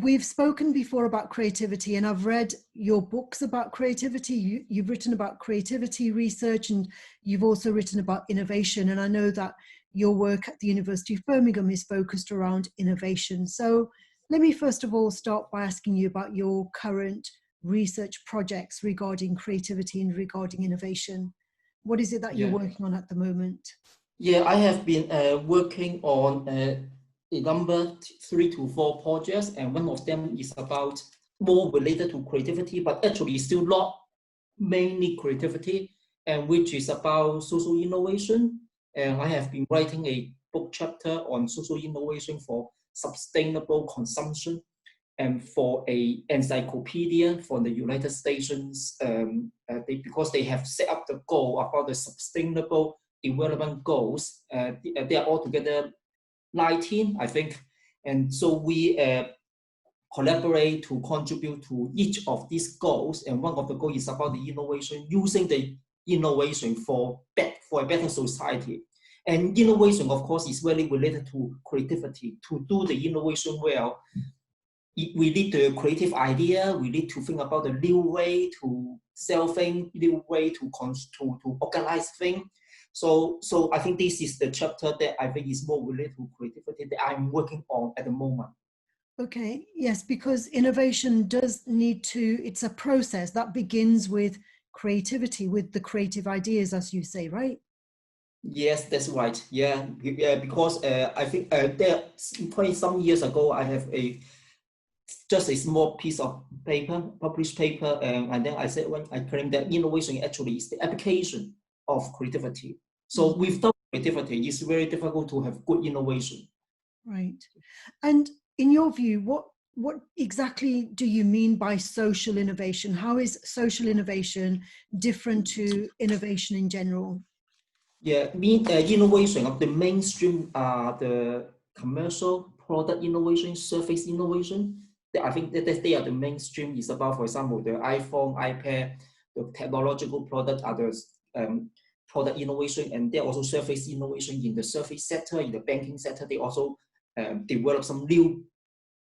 we've spoken before about creativity, and I've read your books about creativity. You've written about creativity research, and you've also written about innovation. And I know that your work at the University of Birmingham is focused around innovation. So let me first of all start by asking you about your current research projects regarding creativity and regarding innovation. What is it that you're working on at the moment? Yeah, I have been working on a number 3 to 4 projects, and one of them is about more related to creativity, but actually still not mainly creativity, and which is about social innovation. And I have been writing a book chapter on social innovation for sustainable consumption, and for a encyclopedia for the United States, because they have set up the goal about the sustainable development goals. They are altogether 19, I think. And so we collaborate to contribute to each of these goals. And one of the goals is about the innovation, using the innovation for a better society. And innovation, of course, is very related to creativity. To do the innovation well, we need the creative idea. We need to think about the new way to sell things, new way to organize things. So I think this is the chapter that I think is more related to creativity that I'm working on at the moment. Okay, yes, because innovation does need to, it's a process that begins with creativity, with the creative ideas, as you say, right? Yes, that's right. Yeah, because I think there, quite some years ago, I have just a small piece of paper, published paper, and then I said, when I claim that innovation actually is the application of creativity. So without creativity, it's very difficult to have good innovation. Right. And in your view, what exactly do you mean by social innovation? How is social innovation different to innovation in general? Yeah, innovation of the mainstream are the commercial product innovation, service innovation. I think that they are the mainstream. Is about, for example, the iPhone, iPad, the technological product are the product innovation, and there also service innovation in the service sector, in the banking sector. They also develop some new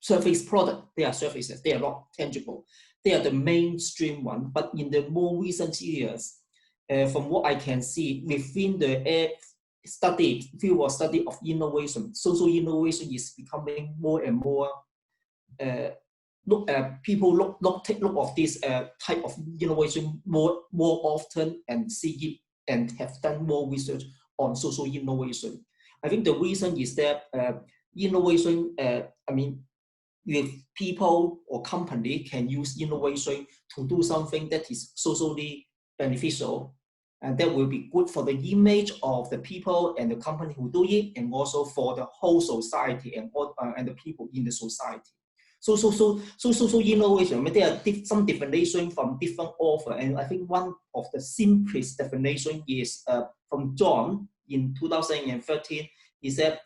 service product. They are services. They are not tangible. They are the mainstream one. But in the more recent years, from what I can see, within the field of study of innovation, social innovation is becoming more and more. People take look of this type of innovation more often and see it and have done more research on social innovation. I think the reason is that innovation. If people or company can use innovation to do something that is socially beneficial, and that will be good for the image of the people and the company who do it, and also for the whole society and the people in the society. So social innovation, I mean, there are some definition from different authors, and I think one of the simplest definition is from John in 2013. Is that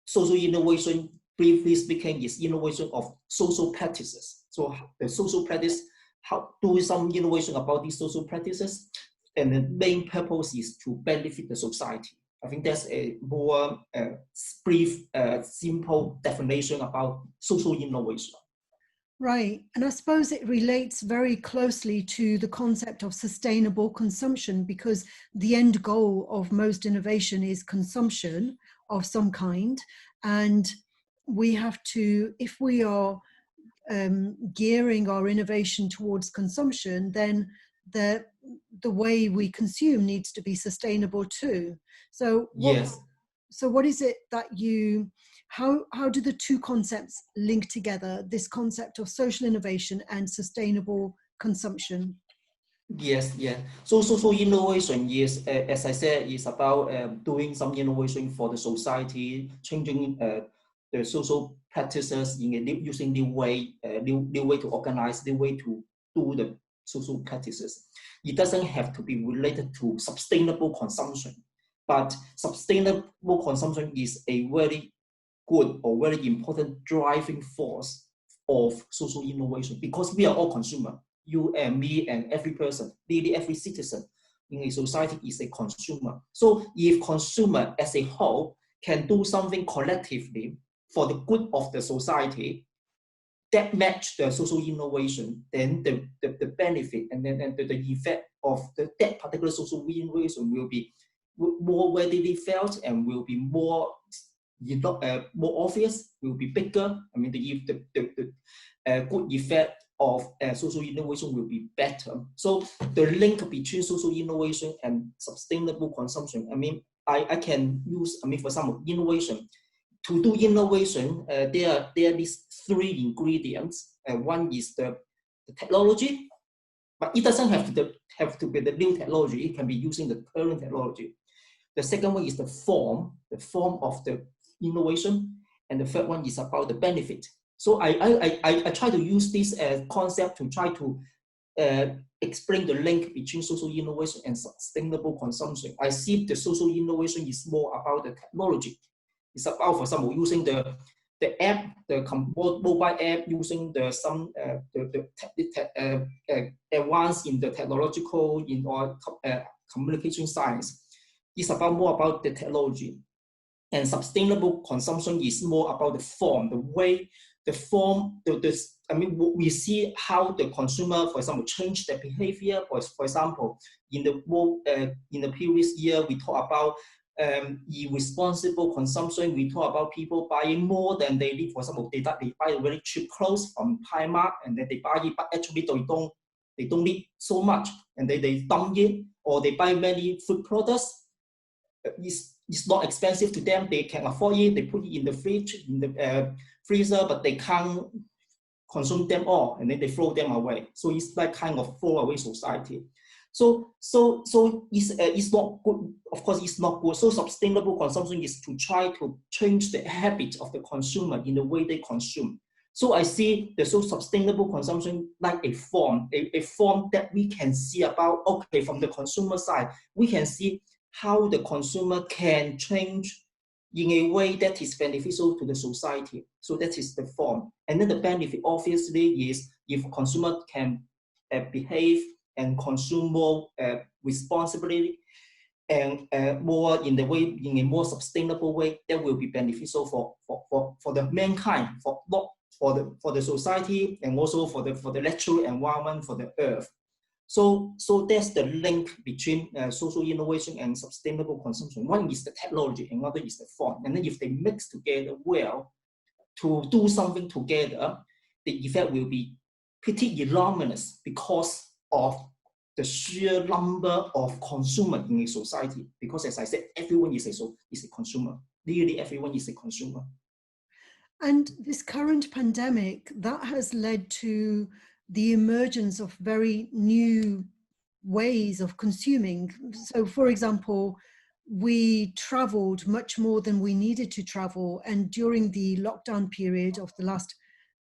social innovation, briefly speaking, is innovation of social practices. So the social practice, how do some innovation about these social practices, and the main purpose is to benefit the society. I think that's a more brief, simple definition about social innovation. Right. And I suppose it relates very closely to the concept of sustainable consumption, because the end goal of most innovation is consumption of some kind. And we have to, if we are gearing our innovation towards consumption, then the way we consume needs to be sustainable too. So Yes. So what is it that how do the two concepts link together, this concept of social innovation and sustainable consumption? Yes, yeah. So innovation is, as I said, is about doing some innovation for the society, changing the social practices in using new way to organize, new way to do the social practices. It doesn't have to be related to sustainable consumption, but sustainable consumption is a very good or very important driving force of social innovation, because we are all consumers. You and me and every person, really every citizen in a society is a consumer. So if consumer as a whole can do something collectively for the good of the society, that match the social innovation, then the benefit and then the effect of that particular social innovation will be more readily felt and will be more obvious, will be bigger. I mean, the good effect of social innovation will be better. So the link between social innovation and sustainable consumption, I mean, I can use, I mean, for example, innovation. To do innovation, there are these three ingredients. One is the technology, but it doesn't have to be the new technology. It can be using the current technology. The second one is the form of the innovation, and the third one is about the benefit. So I try to use this concept to try to explain the link between social innovation and sustainable consumption. I see the social innovation is more about the technology. It's about, for example, using the app, the mobile app, using some advance in the technological or communication science. It's more about the technology. And sustainable consumption is more about the form, the way, the form, I mean, we see how the consumer, for example, change their behavior. For example, in the previous year, we talked about irresponsible consumption. We talk about people buying more than they need. For example, they buy very cheap clothes from Primark, and then they buy it, but actually they don't need so much, and they dump it, or they buy many food products. It's not expensive to them. They can afford it. They put it in the fridge, in the freezer, but they can't consume them all, and then they throw them away. So it's like kind of throwaway society. So it's not good. Of course, it's not good. So sustainable consumption is to try to change the habit of the consumer in the way they consume. So I see the sustainable consumption like a form that we can see about, okay, from the consumer side, we can see how the consumer can change in a way that is beneficial to the society. So that is the form. And then the benefit obviously is if consumer can behave and consume more responsibly and more in a more sustainable way, that will be beneficial for the mankind, for the society, and also for the natural environment, for the earth. So that's the link between social innovation and sustainable consumption. One is the technology, another is the form. And then if they mix together well to do something together, the effect will be pretty enormous because of the sheer number of consumers in a society. Because as I said, everyone is a consumer. Really, everyone is a consumer. And this current pandemic, that has led to the emergence of very new ways of consuming. So, for example, we traveled much more than we needed to travel. And during the lockdown period of the last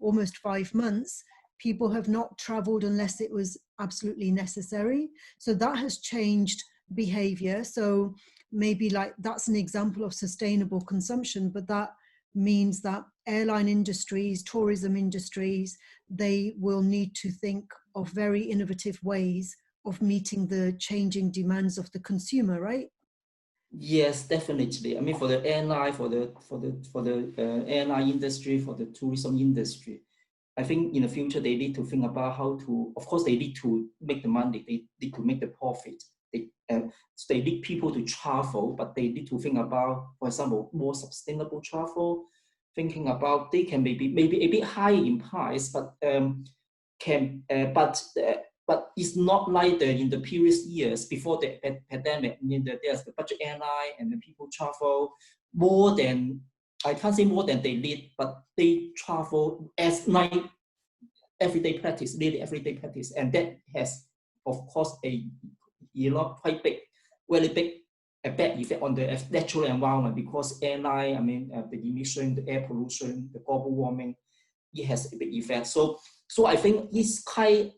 almost 5 months, people have not traveled unless it was absolutely necessary. So that has changed behavior. So maybe like that's an example of sustainable consumption, but that means that airline industries, tourism industries, they will need to think of very innovative ways of meeting the changing demands of the consumer, right? Yes, definitely. I mean, for the airline, for the airline industry, for the tourism industry, I think in the future they need to think about how to. Of course, they need to make the money. They need to make the profit. So they need people to travel, but they need to think about, for example, more sustainable travel. Thinking about they can maybe a bit higher in price, but but it's not like in the previous years before the pandemic. I mean, there's the budget airline and the people travel more than, I can't say more than they need, but they travel as like everyday practice, really everyday practice, and that has, of course, quite big, really big a bad effect on the natural environment, because airline, I mean, the emission, the air pollution, the global warming, it has a big effect. So I think it's quite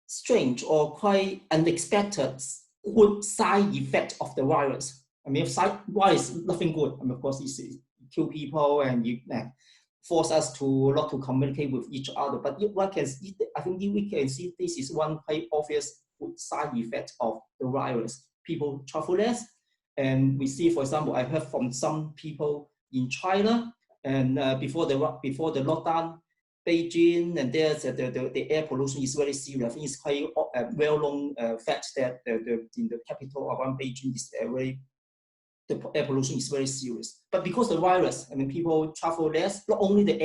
strange or quite unexpected good side effect of the virus. I mean, why is nothing good? I mean, of course, it kill people and you force us to not to communicate with each other. But I think we can see this is one quite obvious good side effect of the virus. People travel less, and we see, for example, I heard from some people in China, and before the lockdown, Beijing, and there's the air pollution is very serious. I think it's quite a well-known fact that in the capital around Beijing is the air pollution is very serious. But because the virus, I mean, people travel less, not only the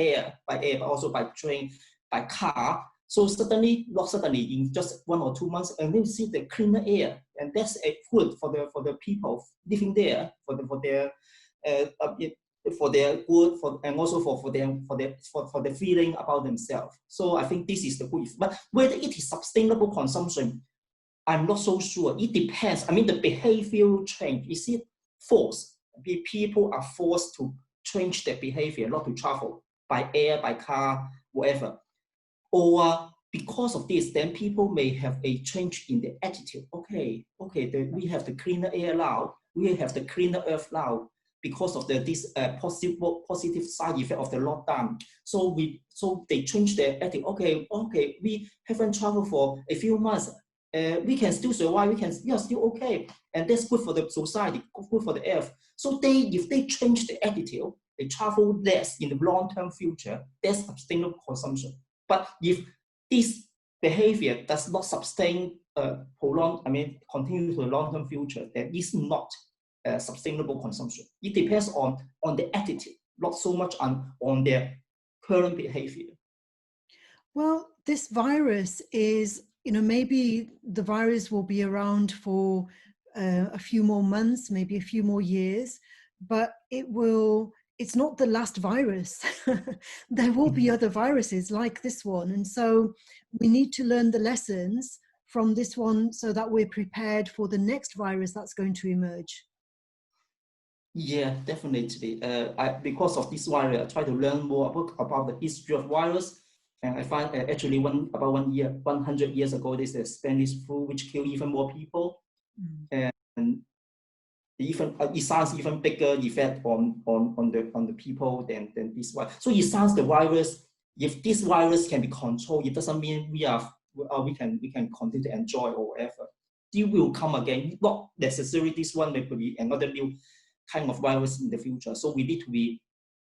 by air, but also by train, by car. So not suddenly, in just 1 or 2 months, and then you see the cleaner air, and that's a good for the people living there, for their good, and also for the feeling about themselves. So I think this is the good. But whether it is sustainable consumption, I'm not so sure. It depends. I mean, the behavioral change, is it forced? People are forced to change their behavior, not to travel by air, by car, whatever. Or because of this, then people may have a change in their attitude. Okay, we have the cleaner air now. We have the cleaner earth now because of this positive side effect of the lockdown. So they change their attitude. Okay, we haven't traveled for a few months. We can still survive. We are still okay, and that's good for the society, good for the earth. So if they change the attitude, they travel less in the long-term future. That's sustainable consumption. But if this behavior does not sustain, continue to the long-term future, then it's not sustainable consumption. It depends on the attitude, not so much on their current behavior. Well, this virus is, maybe the virus will be around for a few more months, maybe a few more years, but it's not the last virus. There will be other viruses like this one. And so we need to learn the lessons from this one so that we're prepared for the next virus that's going to emerge. Yeah, definitely. Because of this virus, I try to learn more about the history of virus. And I find actually about 100 years ago, there's a Spanish flu which killed even more people. And it sounds even bigger effect on the people than this one. So it sounds the virus, if this virus can be controlled, it doesn't mean we can continue to enjoy or whatever. It will come again, not necessarily this one, may be another new kind of virus in the future. So we need to be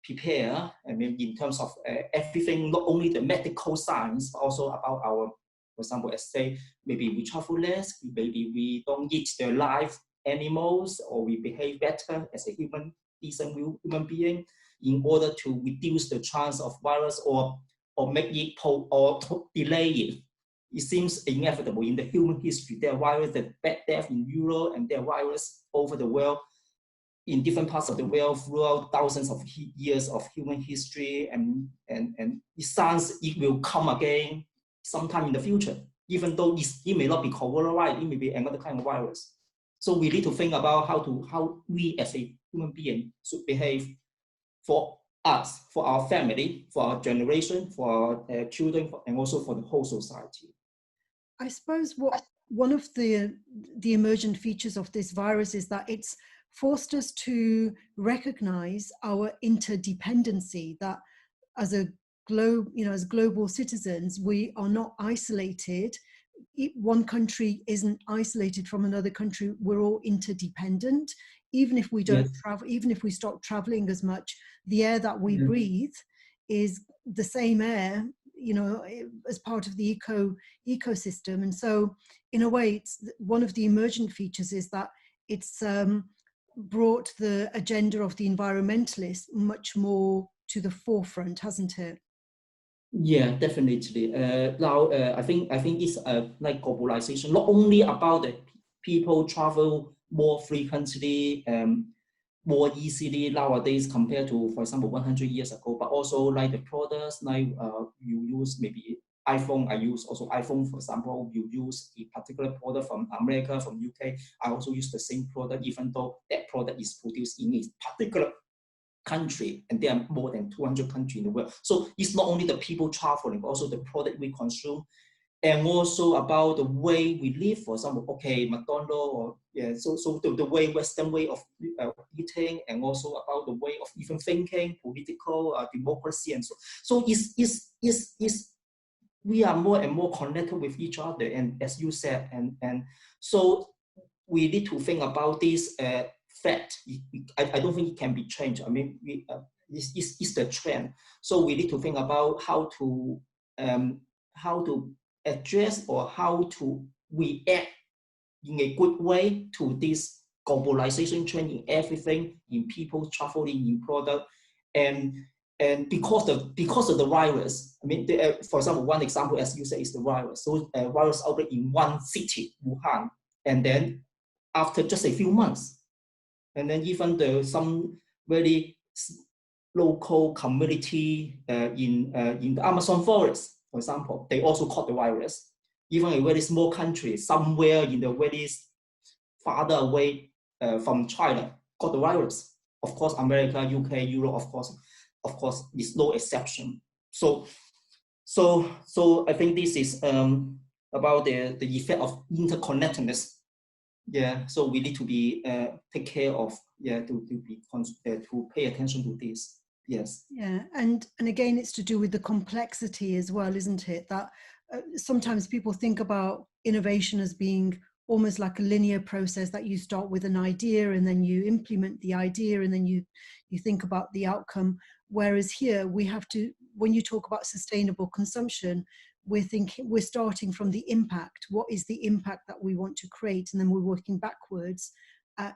prepared, I mean, in terms of everything, not only the medical science, but also about our, for example, let's say, maybe we travel less, maybe we don't eat the live animals, or we behave better as a decent human being in order to reduce the chance of virus or make it or delay it. It seems inevitable in the human history. There are viruses that bad death in Europe, and there are viruses over the world, in different parts of the world throughout thousands of years of human history, and it sounds it will come again sometime in the future, even though it may not be coronavirus, it may be another kind of virus. So we need to think about how we as a human being should behave for us, for our family, for our generation, for our children, and also for the whole society. I suppose one of the emergent features of this virus is that it's forced us to recognize our interdependency, that as a as global citizens, we are not isolated. One country isn't isolated from another country. We're all interdependent. Even if we don't travel, even if we stop traveling as much, the air that we breathe is the same air, as part of the ecosystem. And so in a way, it's one of the emergent features is that it's brought the agenda of the environmentalists much more to the forefront, hasn't it? Yeah, definitely. Now, I think it's like globalization, not only about the people travel more frequently, more easily nowadays compared to, for example, 100 years ago, but also like the products, like you use maybe iPhone, I use also iPhone, for example, you use a particular product from America, from UK, I also use the same product, even though that product is produced in a particular country, and there are more than 200 countries in the world. So it's not only the people traveling, but also the product we consume, and also about the way we live. For example, McDonald's, or so the way Western way of eating, and also about the way of even thinking, political democracy, and so. So we are more and more connected with each other, and as you said, and so we need to think about this fact. I don't think it can be changed. I mean, it's the trend. So we need to think about how to address or how to react in a good way to this globalization trend in everything, in people traveling, in product, and because of the virus. I mean, for example, one example, as you say, is the virus. So virus outbreak in one city, Wuhan, and then after just a few months, and then even some very local community in the Amazon forest, for example, they also caught the virus. Even a very small country somewhere in the very farther away from China got the virus. Of course, America, UK, Europe, of course, is no exception. So I think this is about the effect of interconnectedness. Yeah, so we need to be take care of, to pay attention to this. Yes. Yeah, and again, it's to do with the complexity as well, isn't it? That sometimes people think about innovation as being almost like a linear process, that you start with an idea and then you implement the idea and then you think about the outcome. Whereas here we have to, when you talk about sustainable consumption, we're starting from the impact. What is the impact that we want to create? And then we're working backwards at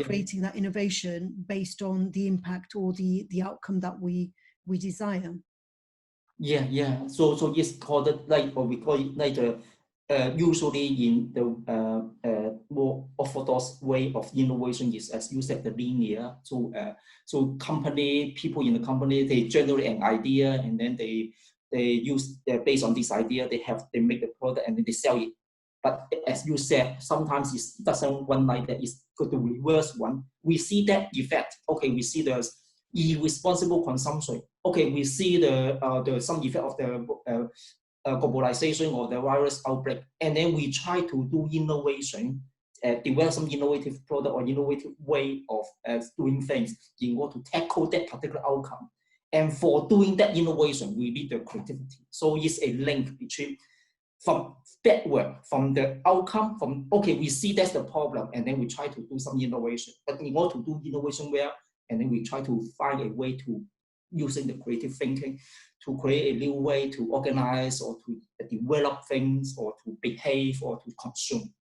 creating that innovation based on the impact or the outcome that we desire. Yeah. So it's called like, or we call it like usually in the more orthodox way of innovation is, as you said, the linear. So people in the company, they generate an idea and then they use based on this idea, they make the product and then they sell it. But as you said, sometimes it doesn't one like that. It's the reverse one. We see that effect. Okay, we see the irresponsible consumption. Okay, we see the some effect of the globalization or the virus outbreak, and then we try to do innovation, develop some innovative product or innovative way of doing things in order to tackle that particular outcome. And for doing that innovation, we need the creativity. So it's a link between from backward, from the outcome, from, okay, we see that's the problem, and then we try to do some innovation. But in order to do innovation well, and then we try to find a way to using the creative thinking to create a new way to organize or to develop things or to behave or to consume.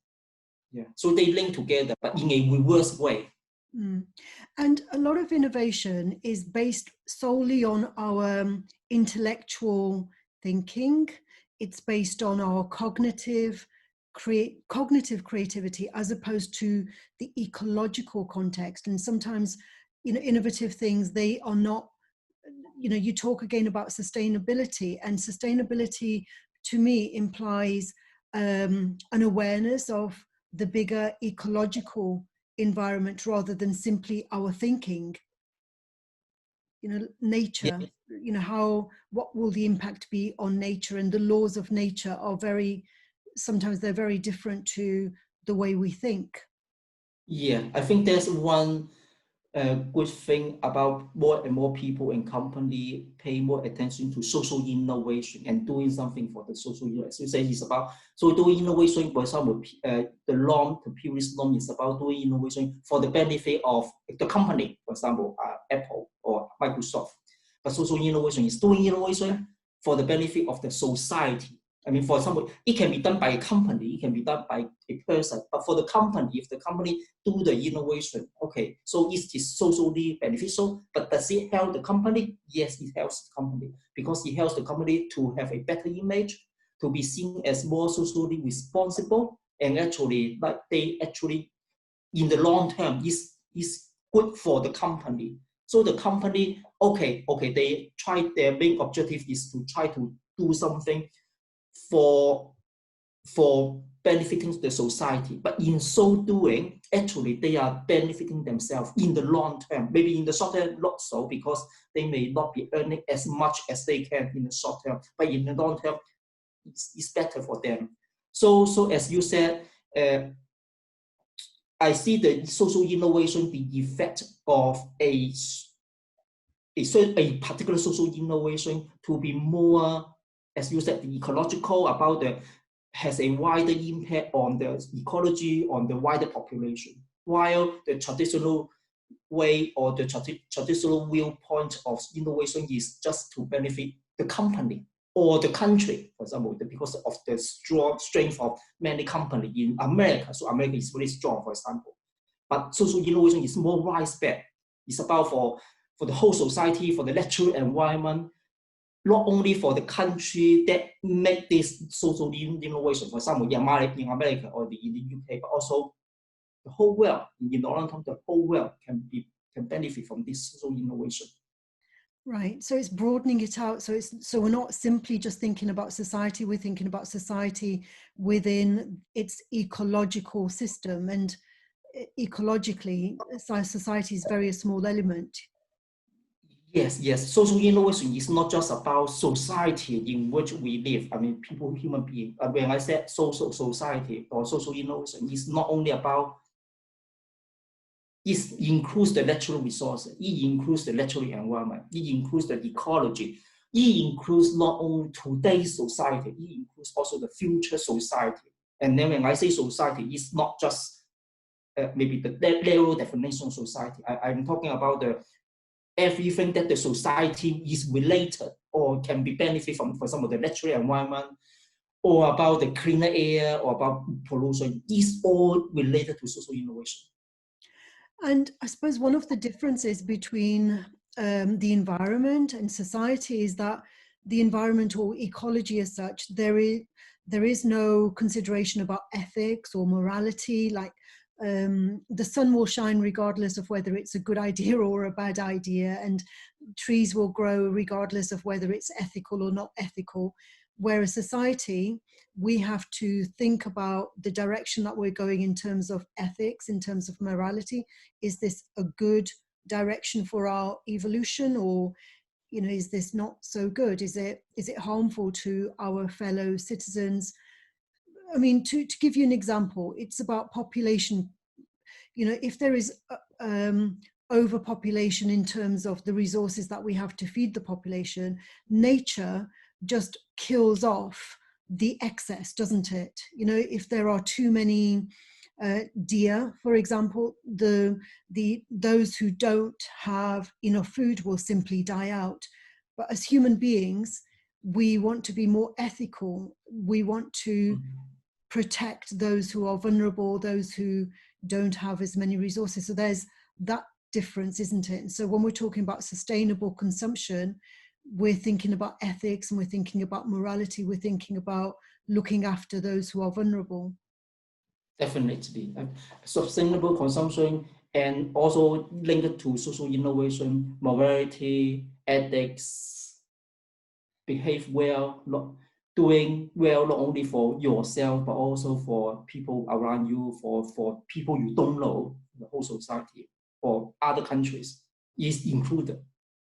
Yeah, so they link together, but in a reverse way. And a lot of innovation is based solely on our intellectual thinking. It's based on our cognitive creativity as opposed to the ecological context. And sometimes, innovative things, they are not, you talk again about sustainability, and sustainability to me implies an awareness of the bigger ecological environment rather than simply our thinking. Nature, what will the impact be on nature? And the laws of nature are sometimes they're very different to the way we think. Yeah, I think there's one good thing about more and more people and company pay more attention to social innovation and doing something for the social innovation. So you say it's about, so doing innovation, for example, the previous norm is about doing innovation for the benefit of the company, for example, Apple or Microsoft. But social innovation is doing innovation for the benefit of the society. I mean, for example, it can be done by a company, it can be done by a person, but for the company, if the company do the innovation, okay, so it is socially beneficial, but does it help the company? Yes, it helps the company, because it helps the company to have a better image, to be seen as more socially responsible, and actually, like they actually, in the long term, is good for the company. So the company, okay, they try, their main objective is to try to do something for benefiting the society, but in so doing, actually they are benefiting themselves in the long term. Maybe in the short term, not so, because they may not be earning as much as they can in the short term, but in the long term, it's better for them. So as you said, I see the social innovation, the effect of a particular social innovation to be more, as you said, the ecological, about has a wider impact on the ecology, on the wider population. while the traditional way or the traditional viewpoint of innovation is just to benefit the company or the country, for example, because of the strength of many companies in America. So America is very strong, for example. But social innovation is more widespread. It's about for the whole society, for the natural environment, not only for the country that make this social innovation, for example, in America or in the UK, but also the whole world. In the long term, the whole world can benefit from this social innovation. Right. So it's broadening it out. So we're not simply just thinking about society. We're thinking about society within its ecological system, and ecologically, society is very a small element. Yes. Social innovation is not just about society in which we live. I mean, people, human beings. When I said social society or social innovation, it's not only about. It includes the natural resources. It includes the natural environment. It includes the ecology. It includes not only today's society. It includes also the future society. And then when I say society, it's not just maybe the narrow definition of society. I'm talking about everything that the society is related or can be benefit from, for example, the natural environment, or about the cleaner air, or about pollution. Is all related to social innovation. And I suppose one of the differences between the environment and society is that the environment or ecology as such, there is no consideration about ethics or morality. Like the sun will shine regardless of whether it's a good idea or a bad idea, and trees will grow regardless of whether it's ethical or not ethical. Whereas society, we have to think about the direction that we're going in terms of ethics, in terms of morality. Is this a good direction for our evolution, or is this not so good? Is it harmful to our fellow citizens? I mean, to give you an example, it's about population. If there is overpopulation in terms of the resources that we have to feed the population, nature just kills off the excess, doesn't it? If there are too many deer, for example, those who don't have enough food will simply die out. But as human beings, we want to be more ethical. We want to protect those who are vulnerable, those who don't have as many resources. So there's that difference, isn't it? And so when we're talking about sustainable consumption, we're thinking about ethics, and we're thinking about morality, we're thinking about looking after those who are vulnerable. Definitely. Sustainable consumption, and also linked to social innovation, morality, ethics, behave well, doing well not only for yourself, but also for people around you, for people you don't know, the whole society, or other countries is included.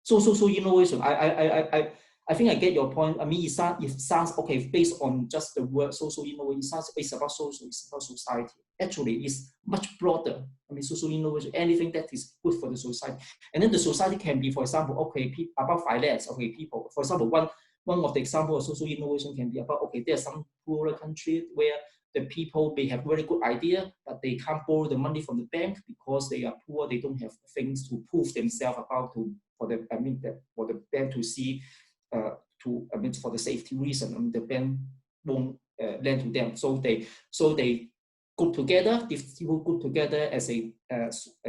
So social innovation, I think I get your point. I mean, it sounds okay based on just the word social innovation. It sounds it's about social, it's about society. Actually, it's much broader. I mean, social innovation, anything that is good for the society. And then the society can be, for example, okay, about finance. Okay, people. For example, one of the examples of social innovation can be about, okay, there are some poorer countries where the people may have very good idea, but they can't borrow the money from the bank because they are poor. They don't have things to prove themselves about for the bank to see, for the safety reason. The bank won't lend to them. So they group together. These people group together as a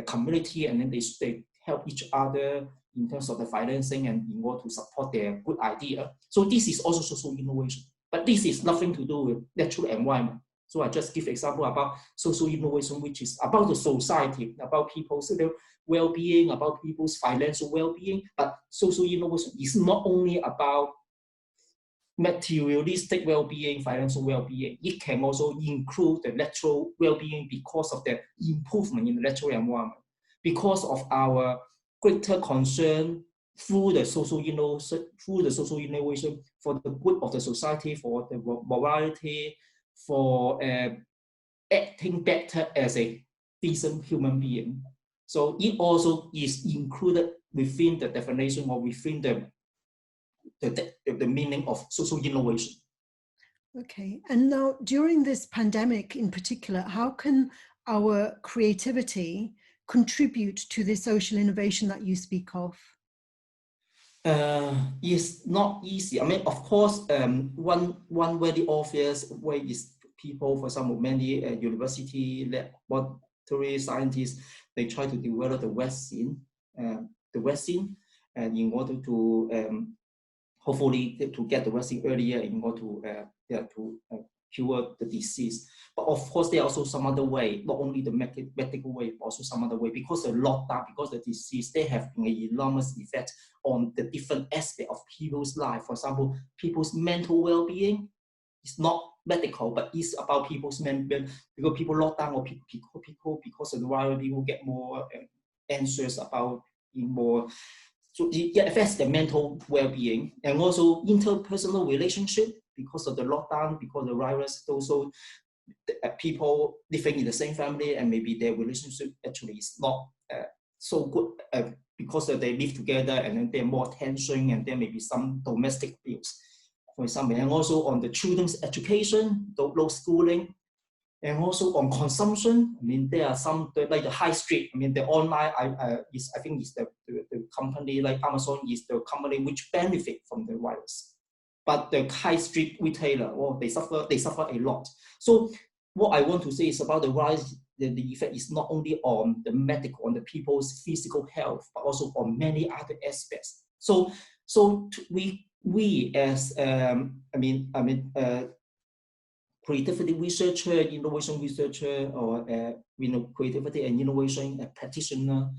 community, and then they help each other in terms of the financing and in order to support their good idea. So this is also social innovation, but this is nothing to do with natural environment. So I just give example about social innovation, which is about the society, about people's well-being, about people's financial well-being. But social innovation is not only about materialistic well-being, financial well-being. It can also include the natural well-being because of the improvement in the natural environment, because of our greater concern through the social innovation for the good of the society, for the morality, for acting better as a decent human being. So it also is included within the definition or within the meaning of social innovation. Okay, and now during this pandemic in particular, how can our creativity contribute to the social innovation that you speak of? It's not easy. I mean, of course, one very obvious way is people, for example, many university laboratory scientists, they try to develop the vaccine, and in order to hopefully to get the vaccine earlier in order to cure the disease. But of course, there are also some other way, not only the medical way, but also some other way, because the lockdown, because the disease, they have an enormous effect on the different aspects of people's life. For example, people's mental well-being. It's not medical, but it's about people's mental, because people lock down, or people because of the virus, people get more anxious about being more. So it affects the mental well-being, and also interpersonal relationship because of the lockdown, because of the virus. Also, people living in the same family, and maybe their relationship actually is not so good because they live together, and then there are more tension, and there may be some domestic abuse, for example. And also on the children's education, low schooling, and also on consumption. I mean, there are some like the high street. I mean, the online I think is the company like Amazon is the company which benefit from the virus, but the high street retailer, they suffer a lot. So what I want to say is about the virus. The effect is not only on the medical, on the people's physical health, but also on many other aspects. So we as creativity researcher, innovation researcher, or creativity and innovation practitioner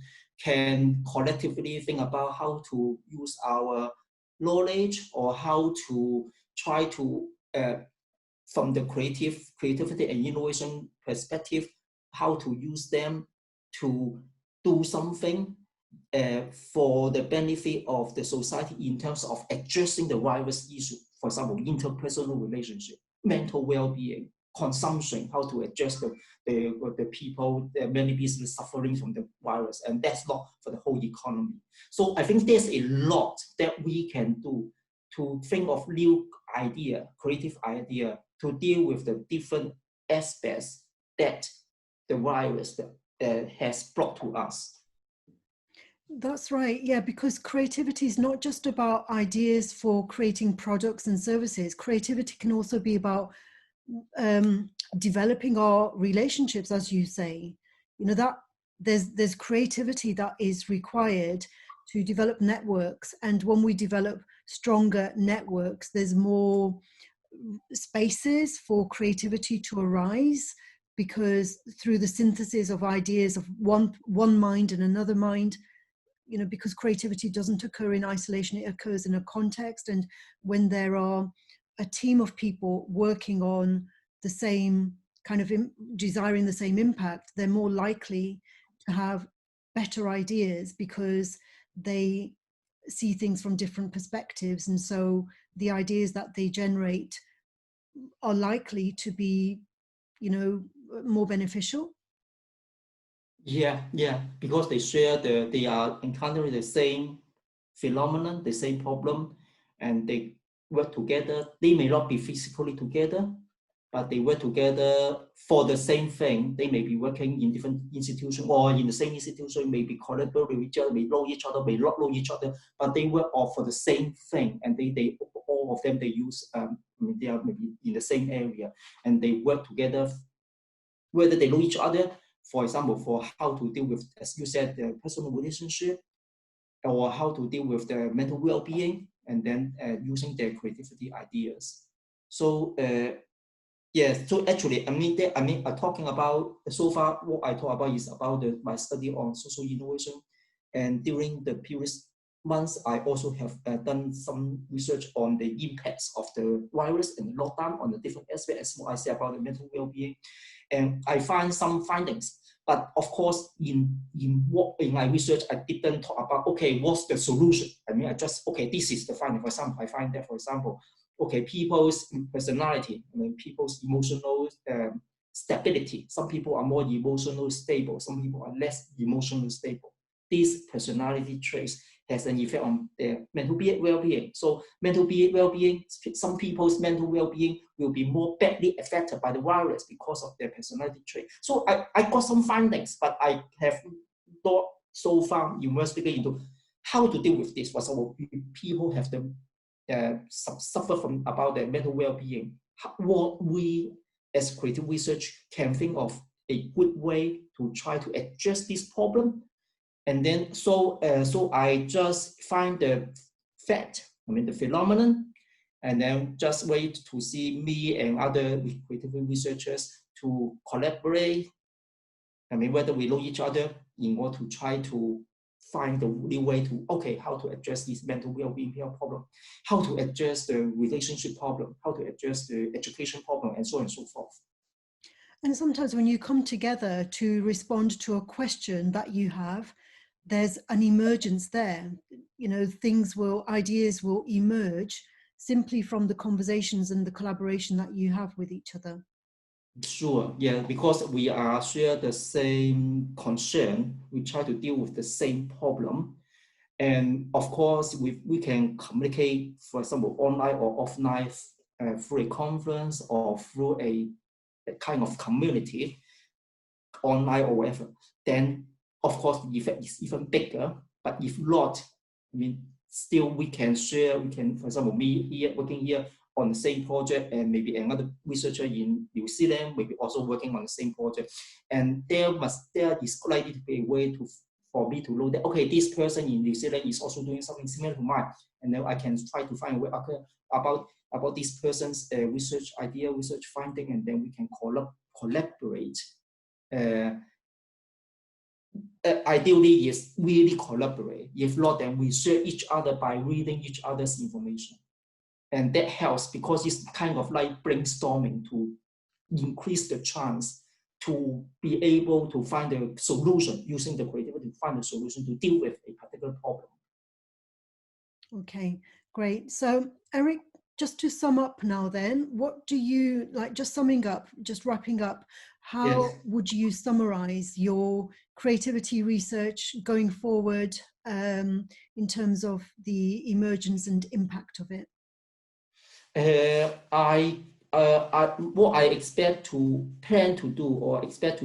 can collectively think about how to use our knowledge, or how to try to, from the creativity and innovation perspective, how to use them to do something for the benefit of the society in terms of addressing the virus issue. For example, interpersonal relationship, mental well-being, consumption, how to address the people, the many business suffering from the virus, and that's not for the whole economy. So I think there's a lot that we can do to think of new idea, creative idea, to deal with the different aspects that the virus has brought to us. That's right. Yeah, because creativity is not just about ideas for creating products and services. Creativity can also be about developing our relationships, as you say. That there's creativity that is required to develop networks, and when we develop stronger networks, there's more spaces for creativity to arise, because through the synthesis of ideas of one mind and another mind, because creativity doesn't occur in isolation, it occurs in a context. And when there are a team of people working on the same kind of desiring the same impact, they're more likely to have better ideas, because they see things from different perspectives. And so the ideas that they generate are likely to be, more beneficial. Yeah, because they are encountering the same phenomenon, the same problem, and they work together. They may not be physically together, but they work together for the same thing. They may be working in different institutions, or in the same institution, maybe collaborate with each other, may know each other, may not know each other, but they work all for the same thing, and they all of them, they use they are maybe in the same area, and they work together, whether they know each other. For example, for how to deal with, as you said, the personal relationship, or how to deal with the mental well-being, and then using their creativity ideas. So so actually, talking about, so far what I talk about is about my study on social innovation, and during the previous months, I also have done some research on the impacts of the virus and the lockdown on the different aspects, as what I say about the mental well-being. And I find some findings, but of course, in my research, I didn't talk about, okay, what's the solution? I just, okay, this is the finding. For example, I find that, for example, okay, people's personality, people's emotional stability. Some people are more emotionally stable. Some people are less emotionally stable. these personality traits has an effect on their mental well-being. So mental well-being, some people's mental well-being will be more badly affected by the virus because of their personality trait. So I got some findings, but I have not so far investigated into how to deal with this. What some people have the suffer from about their mental well-being. What we as creative research can think of a good way to try to address this problem. And then, so I just find the fact, the phenomenon, and then just wait to see me and other creative researchers to collaborate. Whether we know each other in order to try to find the new way to, okay, how to address this mental well-being problem, how to address the relationship problem, how to address the education problem, and so on and so forth. And sometimes when you come together to respond to a question that you have, there's an emergence there. Ideas will emerge simply from the conversations and the collaboration that you have with each other. Sure, yeah, because we are share the same concern, we try to deal with the same problem. And of course, we can communicate, for example, online or offline, through a conference or through a kind of community, online or whatever, then of course the effect is even bigger. But if not, still we can share, for example, me here working here on the same project, and maybe another researcher in New Zealand maybe also working on the same project, and there is likely to be a way for me to know that, okay, this person in New Zealand is also doing something similar to mine, and then I can try to find a way about this person's research idea, research finding, and then we can collaborate. Ideally is really collaborate. If not, then we share each other by reading each other's information. And that helps because it's kind of like brainstorming to increase the chance to be able to find a solution, using the creativity to find a solution to deal with a particular problem. Okay, great. So Eric, just to sum up now then, what do you, just summing up, just wrapping up, how would you summarize your creativity research going forward in terms of the emergence and impact of it? What I plan to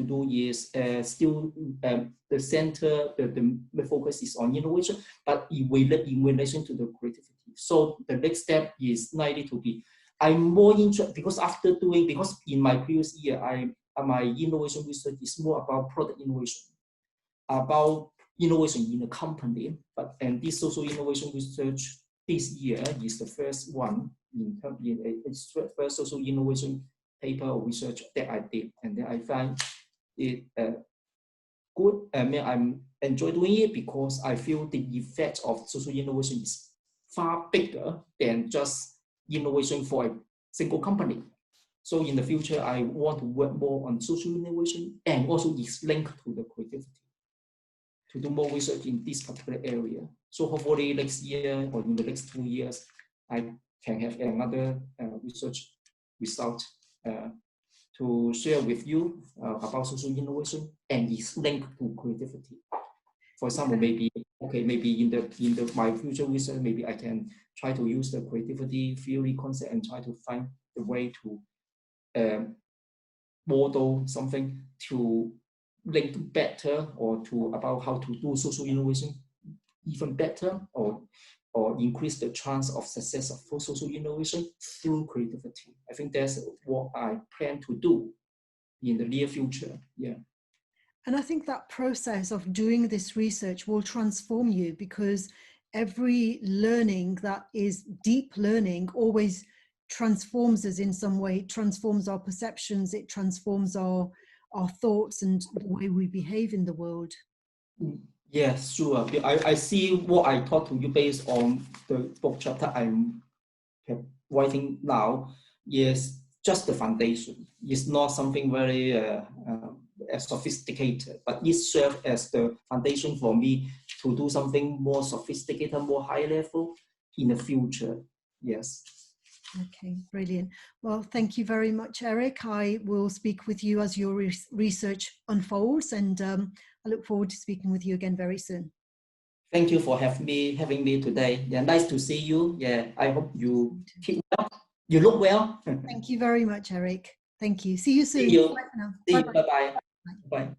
do is still the center, the focus is on innovation, but in relation to the creativity. So the next step is likely to be, I'm more interested, because in my previous year, my innovation research is more about product innovation, about innovation in a company, and this social innovation research this year is the first one it's first social innovation paper or research that I did, and then I find it good. I enjoy doing it because I feel the effect of social innovation is far bigger than just innovation for a single company. So in the future, I want to work more on social innovation, and also it's linked to the creativity, to do more research in this particular area. So hopefully next year or in the next 2 years, I can have another research result to share with you about social innovation, and it's linked to creativity. For example, maybe in my future research, maybe I can try to use the creativity theory concept and try to find the way to model something to link better, or about how to do social innovation even better, or increase the chance of success of social innovation through creativity. I think that's what I plan to do in the near future. Yeah. And I think that process of doing this research will transform you, because every learning that is deep learning always transforms us in some way. It transforms our perceptions, it transforms our thoughts and the way we behave in the world. Yes, sure. I see what I taught to you based on the book chapter I'm writing now is just the foundation. It's not something very sophisticated, but it serves as the foundation for me to do something more sophisticated, more high level in the future. Yes. Okay, brilliant. Well, thank you very much, Eric. I will speak with you as your research unfolds, and I look forward to speaking with you again very soon. Thank you for having me today. Yeah, nice to see you. Yeah, I hope you keep well. You look well. Thank you very much, Eric. Thank you. See you soon. See you. Bye for now. See you. Bye-bye. Bye-bye. Bye. Bye.